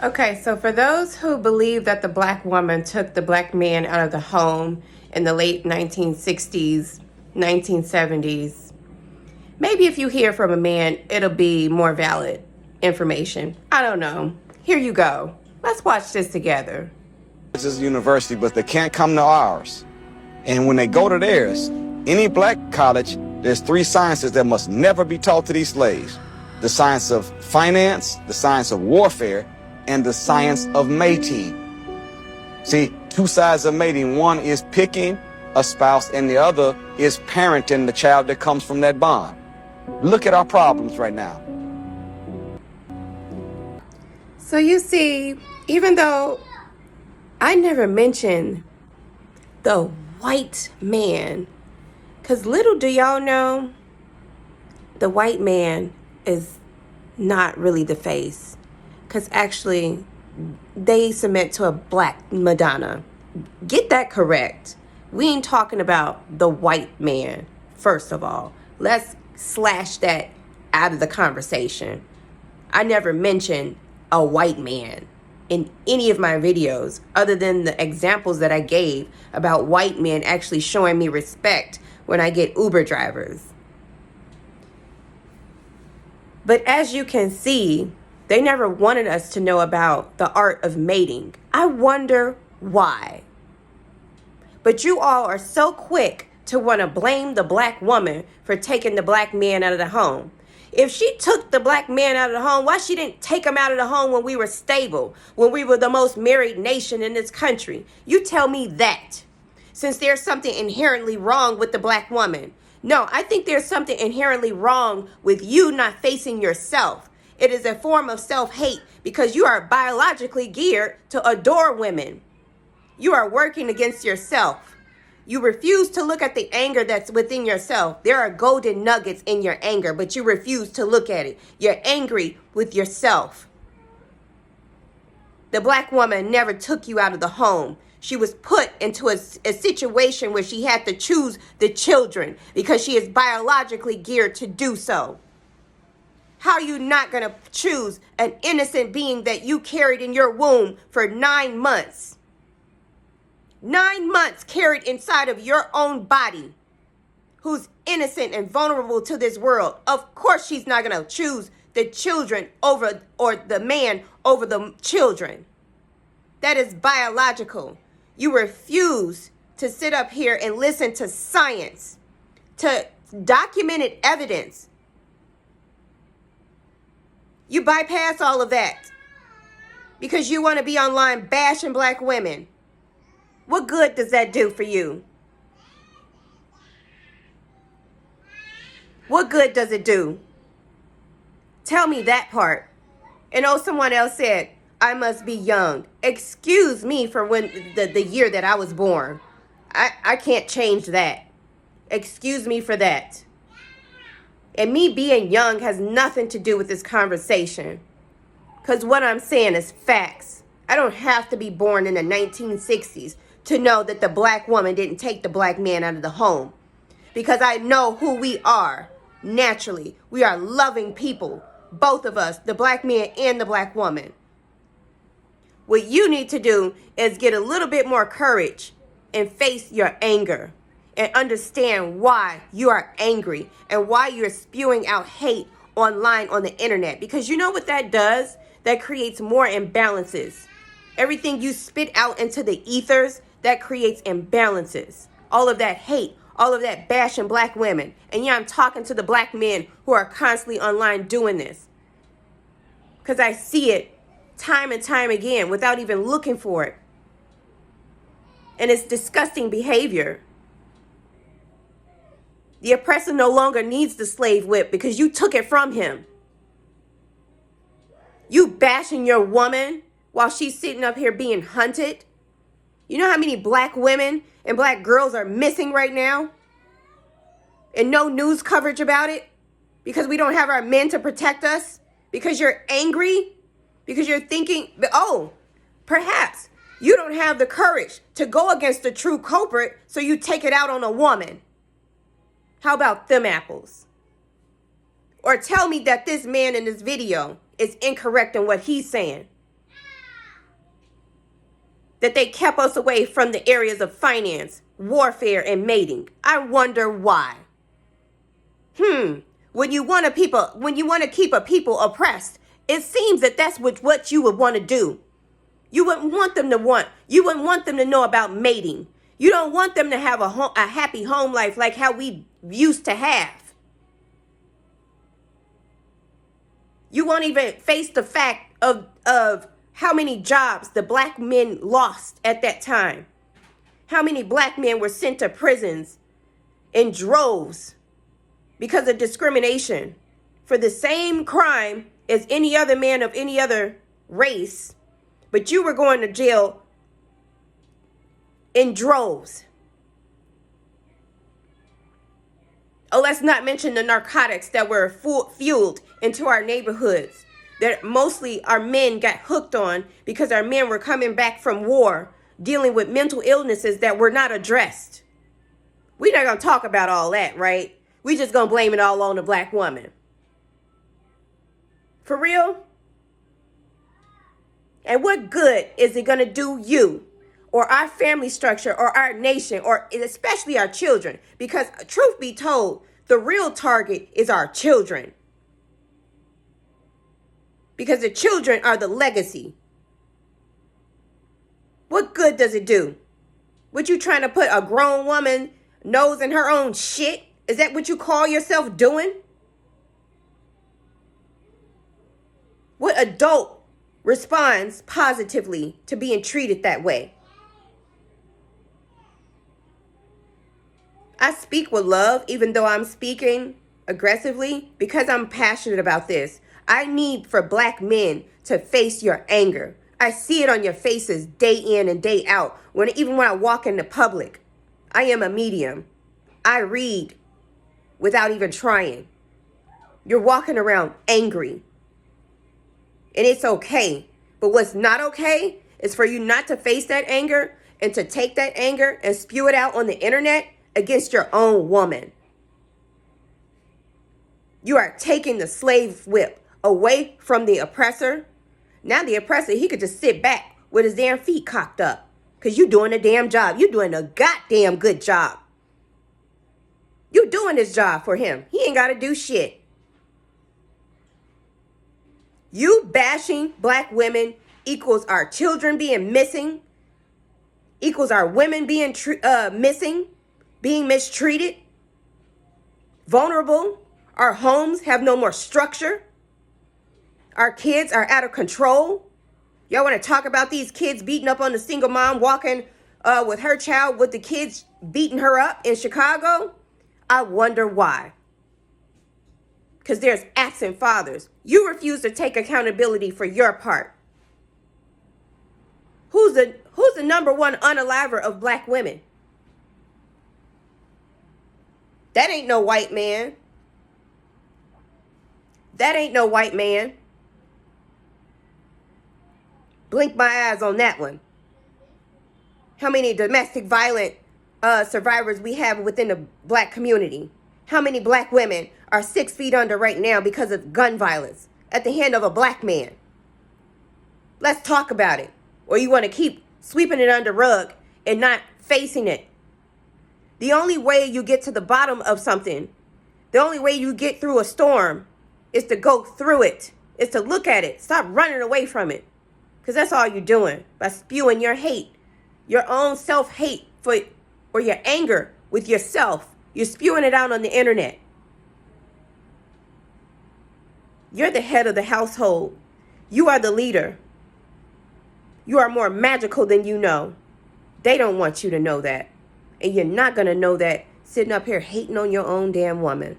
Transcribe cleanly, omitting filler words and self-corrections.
Okay, so for those who believe that the black woman took the black man out of the home in the late 1960s, 1970s, maybe if you hear from a man, it'll be more valid information. I don't know. Here you go. Let's watch this together. This is a university, but they can't come to ours. And when they go to theirs, any black college, there's 3 sciences that must never be taught to these slaves. The science of finance, the science of warfare, and the science of mating. See, 2 sides of mating. One is picking a spouse, and the other is parenting the child that comes from that bond. Look at our problems right now. So you see, even though I never mentioned the white man, because little do y'all know, the white man is not really the face. Because actually, they submit to a black Madonna. Get that correct. We ain't talking about the white man, first of all. Let's slash that out of the conversation. I never mentioned a white man in any of my videos other than the examples that I gave about white men actually showing me respect when I get Uber drivers. But as you can see, they never wanted us to know about the art of mating. I wonder why. But you all are so quick to want to blame the black woman for taking the black man out of the home. If she took the black man out of the home, why she didn't take him out of the home when we were stable, when we were the most married nation in this country? You tell me that. Since there's something inherently wrong with the black woman. No, I think there's something inherently wrong with you not facing yourself. It is a form of self-hate because you are biologically geared to adore women. You are working against yourself. You refuse to look at the anger that's within yourself. There are golden nuggets in your anger, but you refuse to look at it. You're angry with yourself. The black woman never took you out of the home. She was put into a situation where she had to choose the children because she is biologically geared to do so. How are you not going to choose an innocent being that you carried in your womb for 9 months? 9 months carried inside of your own body, who's innocent and vulnerable to this world. Of course she's not going to choose the children over, or the man over the children. That is biological. You refuse to sit up here and listen to science, to documented evidence. You bypass all of that because you want to be online bashing black women. What good does that do for you? What good does it do? Tell me that part. And someone else said, I must be young. Excuse me for when the year that I was born. I can't change that. Excuse me for that. And me being young has nothing to do with this conversation. Because what I'm saying is facts. I don't have to be born in the 1960s to know that the black woman didn't take the black man out of the home. Because I know who we are naturally. We are loving people. Both of us, the black man and the black woman. What you need to do is get a little bit more courage and face your anger. And understand why you are angry and why you're spewing out hate online on the internet. Because you know what that does? That creates more imbalances. Everything you spit out into the ethers, that creates imbalances. All of that hate, all of that bashing black women. And yeah, I'm talking to the black men who are constantly online doing this. Because I see it time and time again without even looking for it. And it's disgusting behavior. The oppressor no longer needs the slave whip because you took it from him. You bashing your woman while she's sitting up here being hunted. You know how many black women and black girls are missing right now? And no news coverage about it? Because we don't have our men to protect us? Because you're angry? Because you're thinking, oh, perhaps you don't have the courage to go against the true culprit, so you take it out on a woman. How about them apples? Or tell me that this man in this video is incorrect in what he's saying. that they kept us away from the areas of finance, warfare, and mating. I wonder why. When you want to keep a people oppressed, it seems that that's what you would want to do. You wouldn't want them to know about mating. You don't want them to have a happy home life like how we used to have. You won't even face the fact of how many jobs the black men lost at that time. How many black men were sent to prisons in droves because of discrimination for the same crime as any other man of any other race, but you were going to jail in droves. Oh, let's not mention the narcotics that were fueled into our neighborhoods that mostly our men got hooked on because our men were coming back from war dealing with mental illnesses that were not addressed. We're not going to talk about all that, right? We just going to blame it all on the black woman. For real? And what good is it going to do you or our family structure or our nation or especially our children? Because truth be told, the real target is our children. Because the children are the legacy. What good does it do? What, you trying to put a grown woman nose in her own shit? Is that what you call yourself doing? What adult responds positively to being treated that way? I speak with love, even though I'm speaking aggressively, because I'm passionate about this. I need for black men to face your anger. I see it on your faces day in and day out. Even when I walk into public, I am a medium. I read without even trying. You're walking around angry. And it's okay. But what's not okay is for you not to face that anger and to take that anger and spew it out on the internet against your own woman. You are taking the slave whip away from the oppressor. Now the oppressor, he could just sit back with his damn feet cocked up because you're doing a damn job. You're doing a goddamn good job. You're doing this job for him. He ain't got to do shit. You bashing black women equals our children being missing, equals our women being missing, being mistreated, vulnerable. Our homes have no more structure. Our kids are out of control. Y'all want to talk about these kids beating up on the single mom walking with her child with the kids beating her up in Chicago? I wonder why. Because there's absent fathers. You refuse to take accountability for your part. Who's the number one unaliver of black women? That ain't no white man. That ain't no white man. Blink my eyes on that one. How many domestic violent survivors we have within the black community? How many black women are 6 feet under right now because of gun violence at the hand of a black man? Let's talk about it. Or you want to keep sweeping it under the rug and not facing it. The only way you get to the bottom of something, the only way you get through a storm is to go through it. Is to look at it. Stop running away from it. Because that's all you're doing by spewing your hate, your own self-hate or your anger with yourself. You're spewing it out on the internet. You're the head of the household. You are the leader. You are more magical than you know. They don't want you to know that. And you're not going to know that sitting up here hating on your own damn woman.